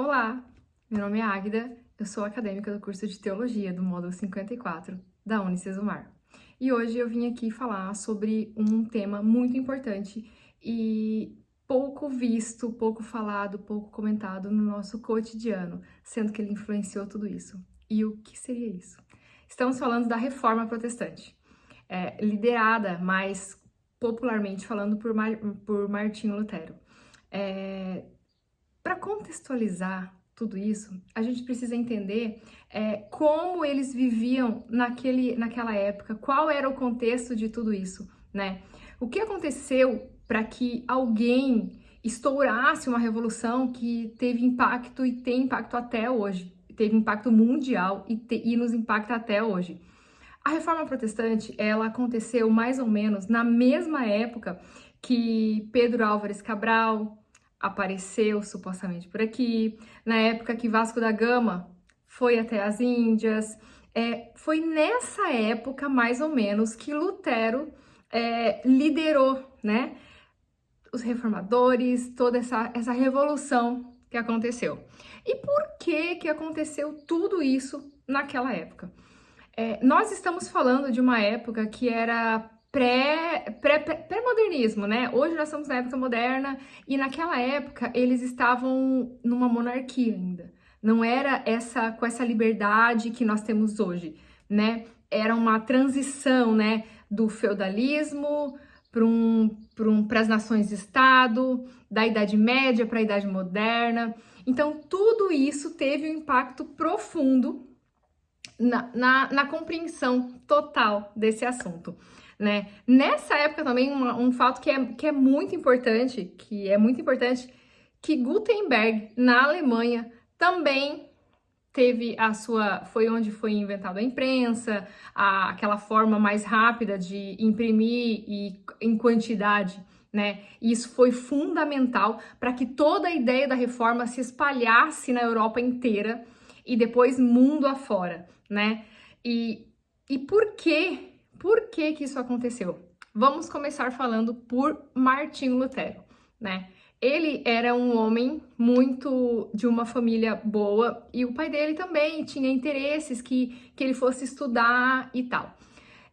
Olá, meu nome é Águida, eu sou acadêmica do curso de Teologia do módulo 54 da Unicesumar. E hoje eu vim aqui falar sobre um tema muito importante e pouco visto, pouco falado, pouco comentado no nosso cotidiano, sendo que ele influenciou tudo isso. E o que seria isso? Estamos falando da Reforma Protestante, liderada mais popularmente falando por Martinho Lutero. Para contextualizar tudo isso, a gente precisa entender como eles viviam naquela época, qual era o contexto de tudo isso, né? O que aconteceu para que alguém estourasse uma revolução que teve impacto e tem impacto até hoje, teve impacto mundial e nos impacta até hoje. A Reforma Protestante, ela aconteceu mais ou menos na mesma época que Pedro Álvares Cabral apareceu supostamente por aqui, na época que Vasco da Gama foi até as Índias. Foi nessa época, mais ou menos, que Lutero liderou, né, os reformadores, toda essa revolução que aconteceu. E por que aconteceu tudo isso naquela época? Nós estamos falando de uma época que era pré-modernismo, né? Hoje nós estamos na época moderna e naquela época eles estavam numa monarquia ainda. Não era com essa liberdade que nós temos hoje, né? Era uma transição, né, do feudalismo para as nações-estado, da Idade Média para a Idade Moderna. Então, tudo isso teve um impacto profundo na compreensão total desse assunto, né? Nessa época também um fato que é muito importante, que Gutenberg na Alemanha também teve foi onde foi inventada a imprensa, aquela forma mais rápida de imprimir e em quantidade, né? E isso foi fundamental para que toda a ideia da reforma se espalhasse na Europa inteira e depois mundo afora, né? E por quê? Por que isso aconteceu? Vamos começar falando por Martinho Lutero, né? Ele era um homem muito de uma família boa e o pai dele também tinha interesses que ele fosse estudar e tal.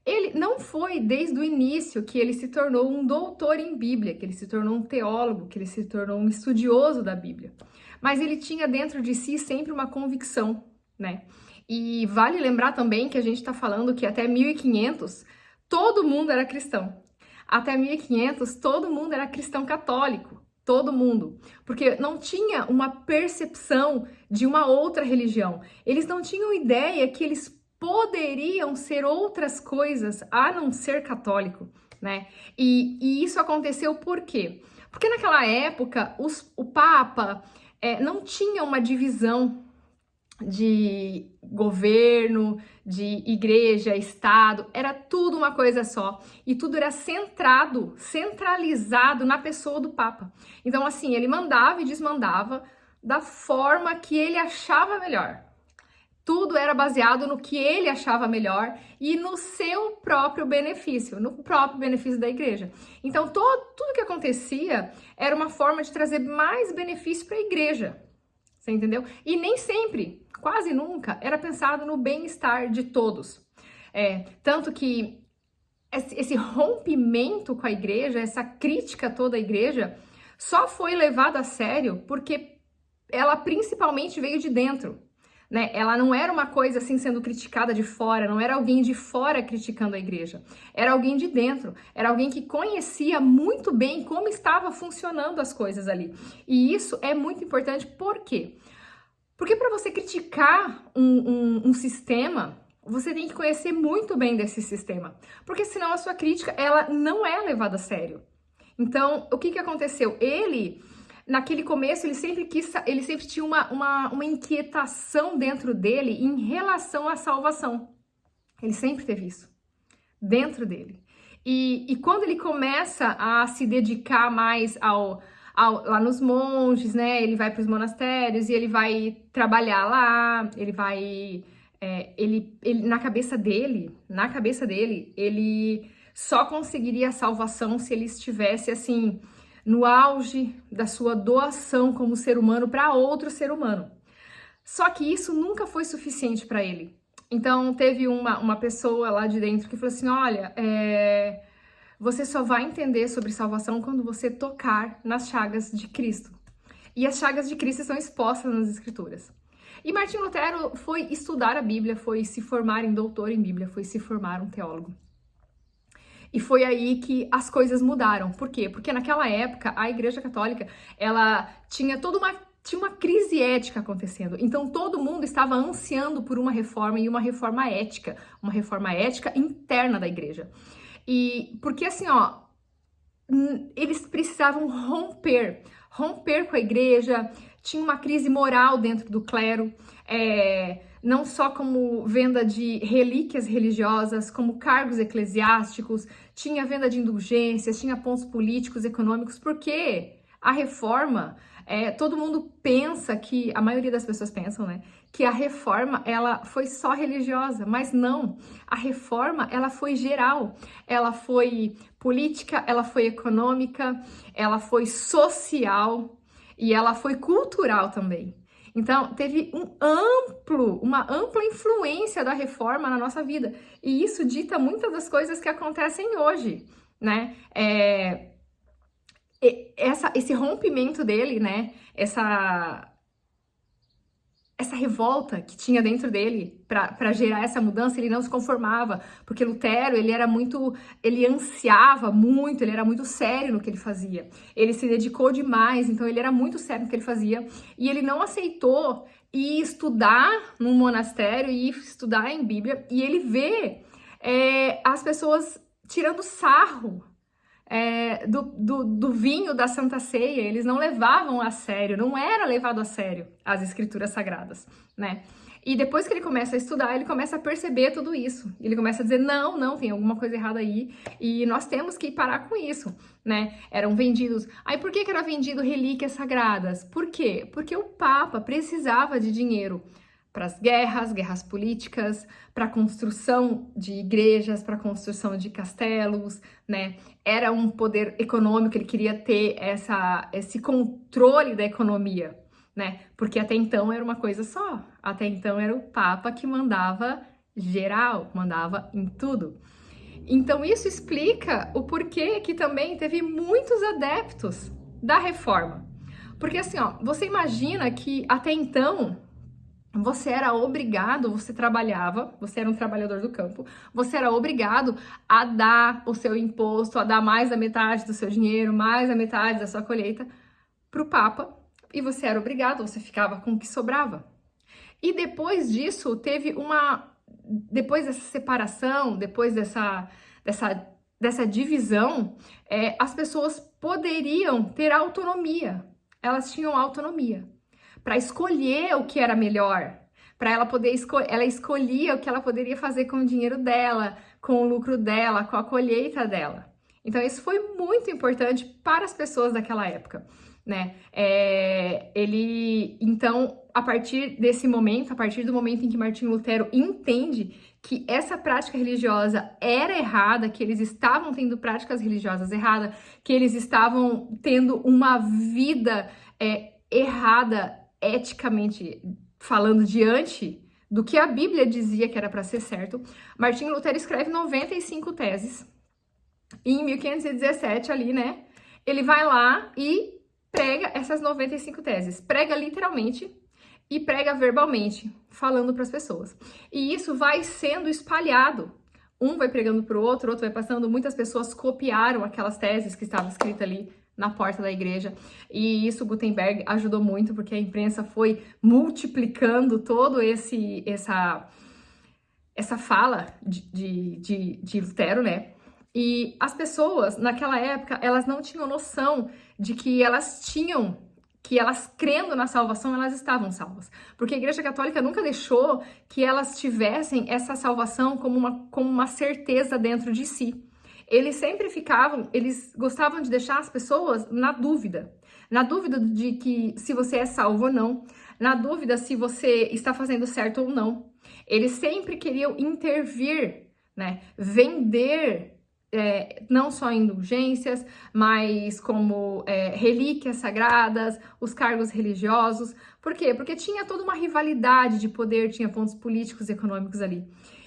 Ele não foi desde o início que ele se tornou um doutor em Bíblia, que ele se tornou um teólogo, que ele se tornou um estudioso da Bíblia. Mas ele tinha dentro de si sempre uma convicção, né? E vale lembrar também que a gente está falando que até 1500 todo mundo era cristão. Até 1500 todo mundo era cristão católico. Todo mundo, porque não tinha uma percepção de uma outra religião. Eles não tinham ideia que eles poderiam ser outras coisas a não ser católico, né? E isso aconteceu por quê? Porque naquela época o Papa não tinha uma divisão de governo, de igreja, estado, era tudo uma coisa só. E tudo era centralizado na pessoa do Papa. Então, assim, ele mandava e desmandava da forma que ele achava melhor. Tudo era baseado no que ele achava melhor e no seu próprio benefício, no próprio benefício da igreja. Então, tudo que acontecia era uma forma de trazer mais benefício para a igreja. Você entendeu? E nem sempre, quase nunca, era pensado no bem-estar de todos. Tanto que esse rompimento com a igreja, essa crítica toda à igreja, só foi levado a sério porque ela principalmente veio de dentro, né? Ela não era uma coisa assim sendo criticada de fora, não era alguém de fora criticando a igreja, era alguém de dentro, era alguém que conhecia muito bem como estava funcionando as coisas ali. E isso é muito importante, por quê? Porque para você criticar um sistema, você tem que conhecer muito bem desse sistema, porque senão a sua crítica ela não é levada a sério. Então, o que aconteceu? Naquele começo, ele sempre tinha uma inquietação dentro dele em relação à salvação. Ele sempre teve isso dentro dele. E quando ele começa a se dedicar mais lá nos monges, né? Ele vai para os monastérios e ele vai trabalhar lá, ele vai... na cabeça dele, ele só conseguiria a salvação se ele estivesse, assim, no auge da sua doação como ser humano para outro ser humano. Só que isso nunca foi suficiente para ele. Então, teve uma pessoa lá de dentro que falou assim, olha, você só vai entender sobre salvação quando você tocar nas chagas de Cristo. E as chagas de Cristo são expostas nas Escrituras. E Martinho Lutero foi estudar a Bíblia, foi se formar em doutor em Bíblia, foi se formar um teólogo. E foi aí que as coisas mudaram. Por quê? Porque naquela época, a Igreja Católica, ela tinha uma crise ética acontecendo. Então, todo mundo estava ansiando por uma reforma e uma reforma ética interna da igreja. E porque assim, ó, eles precisavam romper com a igreja, tinha uma crise moral dentro do clero, não só como venda de relíquias religiosas, como cargos eclesiásticos, tinha venda de indulgências, tinha pontos políticos, econômicos, porque a reforma, todo mundo pensa que, a maioria das pessoas pensam, né, que a reforma, ela foi só religiosa, mas não, a reforma, ela foi geral, ela foi política, ela foi econômica, ela foi social e ela foi cultural também. Então, teve uma ampla influência da reforma na nossa vida, e isso dita muitas das coisas que acontecem hoje, né, esse rompimento dele, né, essa revolta que tinha dentro dele para gerar essa mudança, ele não se conformava, porque Lutero, ele ansiava muito, ele era muito sério no que ele fazia, ele se dedicou demais, então ele era muito sério no que ele fazia, e ele não aceitou ir estudar num monastério, ir estudar em Bíblia, e ele vê as pessoas tirando sarro do vinho da Santa Ceia, eles não levavam a sério, não era levado a sério as escrituras sagradas, né? E depois que ele começa a estudar, ele começa a perceber tudo isso. Ele começa a dizer, não, tem alguma coisa errada aí, e nós temos que parar com isso, né? Eram vendidos... Aí por que era vendido relíquias sagradas? Por quê? Porque o Papa precisava de dinheiro para as guerras políticas, para a construção de igrejas, para a construção de castelos, né? Era um poder econômico, ele queria ter esse controle da economia, né? Porque até então era uma coisa só, até então era o Papa que mandava geral, mandava em tudo. Então isso explica o porquê que também teve muitos adeptos da reforma. Porque assim, ó, você imagina que até então você era obrigado, você trabalhava, você era um trabalhador do campo, você era obrigado a dar o seu imposto, a dar mais da metade do seu dinheiro, mais da metade da sua colheita para o Papa, e você era obrigado, você ficava com o que sobrava. E depois disso, depois dessa separação, depois dessa divisão, as pessoas poderiam ter autonomia, elas tinham autonomia para escolher o que era melhor, para ela poder ela escolhia o que ela poderia fazer com o dinheiro dela, com o lucro dela, com a colheita dela. Então isso foi muito importante para as pessoas daquela época, né? Então, a partir desse momento, a partir do momento em que Martinho Lutero entende que essa prática religiosa era errada, que eles estavam tendo práticas religiosas erradas, que eles estavam tendo uma vida errada, eticamente falando, diante do que a Bíblia dizia que era para ser certo, Martinho Lutero escreve 95 teses, e em 1517 ali, né, ele vai lá e prega essas 95 teses, prega literalmente e prega verbalmente, falando para as pessoas. E isso vai sendo espalhado, um vai pregando para o outro vai passando, muitas pessoas copiaram aquelas teses que estavam escritas ali na porta da igreja, e isso Gutenberg ajudou muito, porque a imprensa foi multiplicando todo essa fala de Lutero, né? E as pessoas, naquela época, elas não tinham noção de que elas crendo na salvação, elas estavam salvas. Porque a Igreja Católica nunca deixou que elas tivessem essa salvação como uma certeza dentro de si. Eles gostavam de deixar as pessoas na dúvida de que se você é salvo ou não, na dúvida se você está fazendo certo ou não. Eles sempre queriam intervir, né? Vender não só indulgências, mas como relíquias sagradas, os cargos religiosos. Por quê? Porque tinha toda uma rivalidade de poder, tinha pontos políticos e econômicos ali.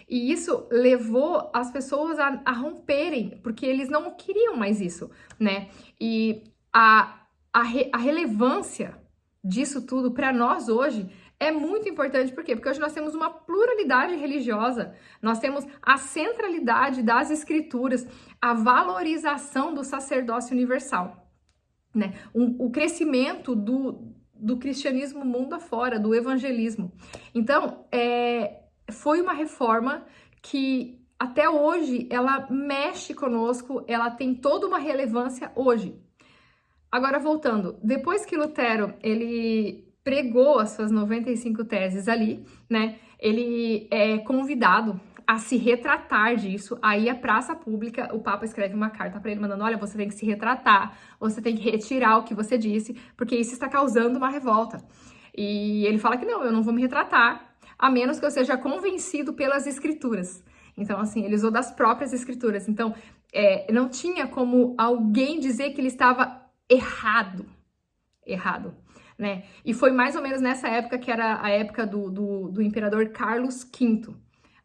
E isso levou as pessoas a romperem, porque eles não queriam mais isso, né? E a relevância disso tudo para nós hoje é muito importante. Por quê? Porque hoje nós temos uma pluralidade religiosa, nós temos a centralidade das escrituras, a valorização do sacerdócio universal, né? O crescimento do cristianismo mundo afora, do evangelismo. Então, foi uma reforma que até hoje ela mexe conosco, ela tem toda uma relevância hoje. Agora, voltando, depois que Lutero, ele pregou as suas 95 teses ali, né, ele é convidado a se retratar disso. Aí a praça pública, o Papa escreve uma carta para ele mandando: olha, você tem que se retratar, você tem que retirar o que você disse, porque isso está causando uma revolta. E ele fala que não, eu não vou me retratar, a menos que eu seja convencido pelas escrituras. Então, assim, ele usou das próprias escrituras. Então, não tinha como alguém dizer que ele estava errado, né? E foi mais ou menos nessa época, que era a época do imperador Carlos V,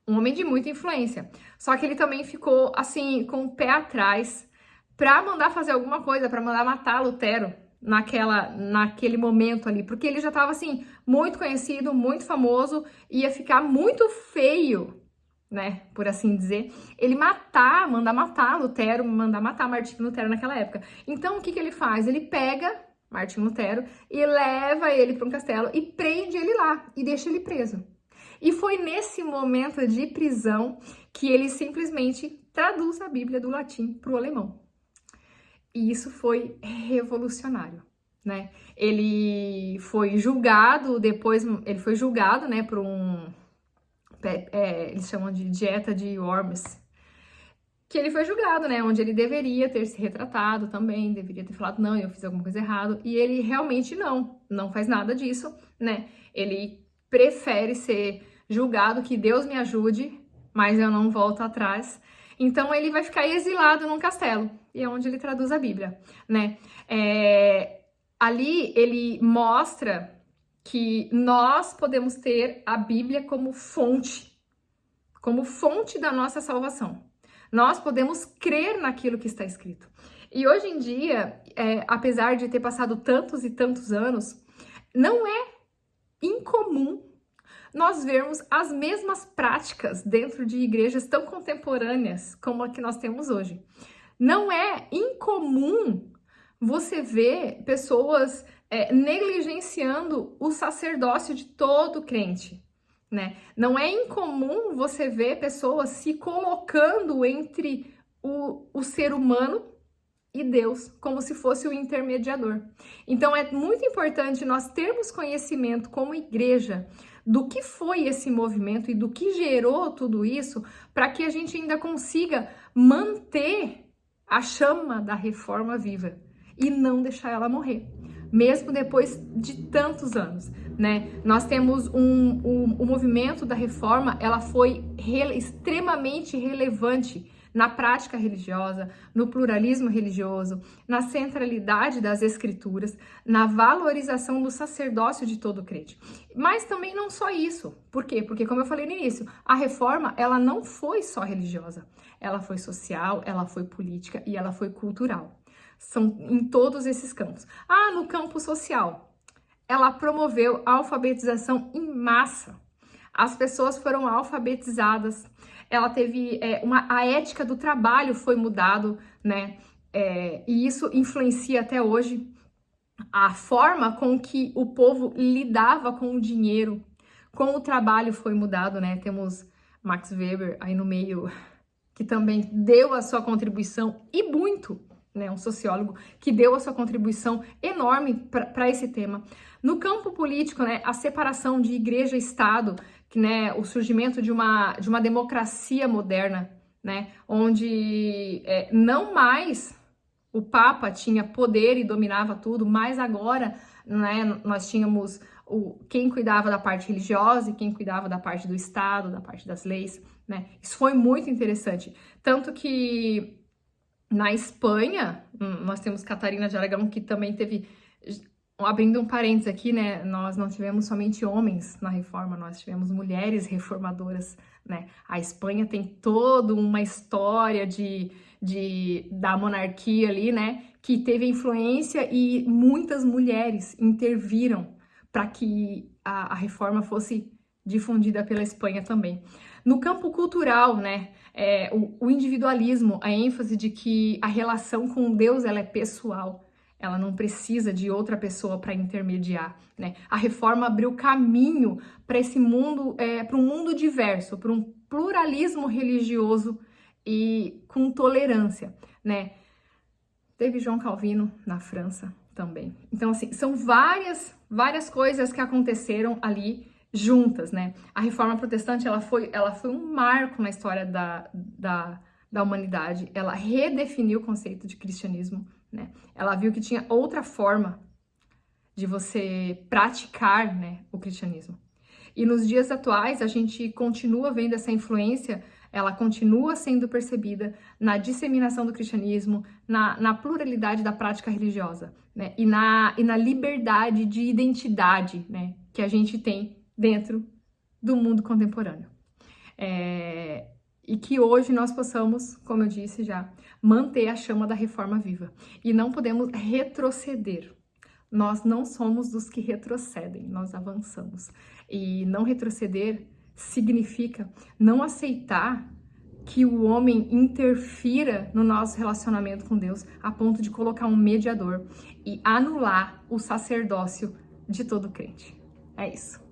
um homem de muita influência. Só que ele também ficou, assim, com o pé atrás para mandar fazer alguma coisa, para mandar matar Lutero naquele momento ali, porque ele já estava, assim, muito conhecido, muito famoso, ia ficar muito feio, né, por assim dizer, ele mandar matar Lutero, mandar matar Martinho Lutero naquela época. Então, o que ele faz? Ele pega Martinho Lutero e leva ele para um castelo e prende ele lá e deixa ele preso. E foi nesse momento de prisão que ele simplesmente traduz a Bíblia do latim para o alemão. E isso foi revolucionário, né? Ele foi julgado, né, por eles chamam de dieta de Worms, que ele foi julgado, né, onde ele deveria ter se retratado também, deveria ter falado: não, eu fiz alguma coisa errada, e ele realmente não faz nada disso, né, ele prefere ser julgado, que Deus me ajude, mas eu não volto atrás. Então ele vai ficar exilado num castelo, e é onde ele traduz a Bíblia, né. Ali ele mostra que nós podemos ter a Bíblia como fonte da nossa salvação. Nós podemos crer naquilo que está escrito. E hoje em dia, apesar de ter passado tantos e tantos anos, não é incomum nós vermos as mesmas práticas dentro de igrejas tão contemporâneas como a que nós temos hoje. Não é incomum você ver pessoas negligenciando o sacerdócio de todo crente, né? Não é incomum você ver pessoas se colocando entre o ser humano e Deus, como se fosse o intermediador. Então é muito importante nós termos conhecimento como igreja do que foi esse movimento e do que gerou tudo isso, para que a gente ainda consiga manter a chama da reforma viva e não deixar ela morrer, mesmo depois de tantos anos, né? Nós temos o movimento da reforma, ela foi extremamente relevante na prática religiosa, no pluralismo religioso, na centralidade das escrituras, na valorização do sacerdócio de todo crente. Mas também não só isso. Por quê? Porque, como eu falei no início, a reforma, ela não foi só religiosa. Ela foi social, ela foi política e ela foi cultural. São em todos esses campos. No campo social, ela promoveu a alfabetização em massa. As pessoas foram alfabetizadas. Ela teve a ética do trabalho foi mudado, né? E isso influencia até hoje a forma com que o povo lidava com o dinheiro, com o trabalho foi mudado, né? Temos Max Weber aí no meio, que também deu a sua contribuição, e muito, né, um sociólogo que deu a sua contribuição enorme para esse tema. No campo político, né, a separação de igreja e Estado, que, né, o surgimento de uma democracia moderna, né, onde não mais o Papa tinha poder e dominava tudo, mas agora, né, nós tínhamos quem cuidava da parte religiosa e quem cuidava da parte do Estado, da parte das leis, né? Isso foi muito interessante. Tanto que Na Espanha, nós temos Catarina de Aragão, que também teve, abrindo um parênteses aqui, né, nós não tivemos somente homens na reforma, nós tivemos mulheres reformadoras, né? A Espanha tem toda uma história da monarquia ali, né, que teve influência e muitas mulheres interviram para que a reforma fosse difundida pela Espanha também. No campo cultural, né, o individualismo, a ênfase de que a relação com Deus ela é pessoal, ela não precisa de outra pessoa para intermediar, né? A reforma abriu caminho para esse mundo, para um mundo diverso, para um pluralismo religioso e com tolerância, né? Teve João Calvino na França também. Então, assim, são várias coisas que aconteceram ali juntas, né? A Reforma Protestante, ela foi um marco na história da humanidade. Ela redefiniu o conceito de cristianismo, né? Ela viu que tinha outra forma de você praticar, né, o cristianismo. E nos dias atuais, a gente continua vendo essa influência, ela continua sendo percebida na disseminação do cristianismo, na pluralidade da prática religiosa, né? E na liberdade de identidade, né, que a gente tem dentro do mundo contemporâneo. E que hoje nós possamos, como eu disse já, manter a chama da reforma viva. E não podemos retroceder. Nós não somos dos que retrocedem, nós avançamos. E não retroceder significa não aceitar que o homem interfira no nosso relacionamento com Deus a ponto de colocar um mediador e anular o sacerdócio de todo crente. É isso.